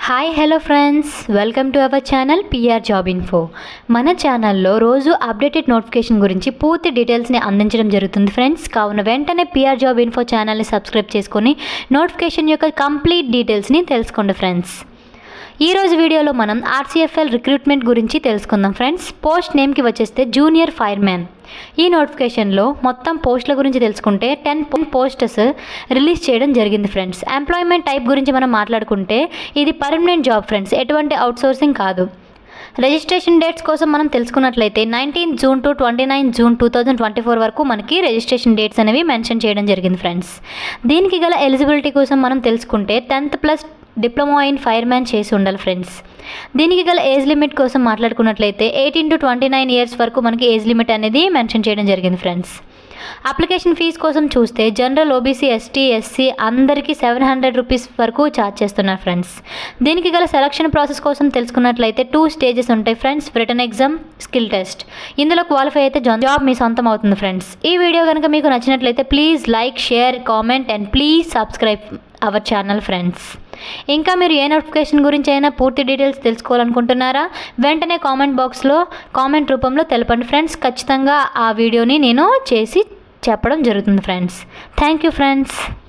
Hi hello friends, welcome to our channel PR job info. మన ఛానల్లో రోజు updated notification గురించి పూర్తి డీటెయిల్స్ని అందించడం జరుగుతుంది ఫ్రెండ్స్. కావున వెంటనే పిఆర్ జాబ్ ఇన్ఫో ఛానల్ని సబ్స్క్రైబ్ చేసుకొని నోటిఫికేషన్ యొక్క కంప్లీట్ డీటెయిల్స్ని తెలుసుకోండి ఫ్రెండ్స్. ఈరోజు వీడియోలో మనం ఆర్సీఎఫ్ఎల్ రిక్రూట్మెంట్ గురించి తెలుసుకుందాం ఫ్రెండ్స్. పోస్ట్ నేమ్కి వచ్చేస్తే జూనియర్ ఫైర్మ్యాన్. ఈ నోటిఫికేషన్లో మొత్తం పోస్టుల గురించి తెలుసుకుంటే 10 పోస్టర్స్ రిలీజ్ చేయడం జరిగింది ఫ్రెండ్స్. ఎంప్లాయ్మెంట్ టైప్ గురించి మనం మాట్లాడుకుంటే ఇది పర్మనెంట్ జాబ్ ఫ్రెండ్స్, ఎటువంటి అవుట్సోర్సింగ్ కాదు. రిజిస్ట్రేషన్ డేట్స్ కోసం మనం తెలుసుకున్నట్లయితే 19 జూన్ టు 29 జూన్ 2024 వరకు మనకి రిజిస్ట్రేషన్ డేట్స్ అనేవి మెన్షన్ చేయడం జరిగింది ఫ్రెండ్స్. దీనికి గల ఎలిజిబిలిటీ కోసం మనం తెలుసుకుంటే 10th+ డిప్లొమా ఇన్ ఫైర్మ్యాన్ చేసి ఉండాలి ఫ్రెండ్స్. దీనికి గల ఏజ్ లిమిట్ కోసం మాట్లాడుకున్నట్లయితే 18 to 29 ఇయర్స్ వరకు మనకి ఏజ్ లిమిట్ అనేది మెన్షన్ చేయడం జరిగింది ఫ్రెండ్స్. అప్లికేషన్ ఫీజు కోసం చూస్తే జనరల్, ఓబీసీ, ఎస్టీ, ఎస్సీ అందరికీ 700 రూపీస్ వరకు ఛార్జ్ చేస్తున్నారు ఫ్రెండ్స్. దీనికి గల సెలక్షన్ ప్రాసెస్ కోసం తెలుసుకున్నట్లయితే 2 స్టేజెస్ ఉంటాయి friends. Written exam, skill test. ఇందులో క్వాలిఫై అయితే జాబ్ మీ సొంతం అవుతుంది ఫ్రెండ్స్. ఈ వీడియో కనుక మీకు నచ్చినట్లయితే please like, share, comment and please subscribe our channel friends. ఇంకా మీరు ఏ నోటిఫికేషన్ గురించి అయినా పూర్తి డీటెయిల్స్ తెలుసుకోవాలనుకుంటున్నారా, వెంటనే కామెంట్ బాక్స్లో కామెంట్ రూపంలో తెలపండి ఫ్రెండ్స్. ఖచ్చితంగా ఆ వీడియోని నేను చేసి చెప్పడం జరుగుతుంది ఫ్రెండ్స్. Thank you friends.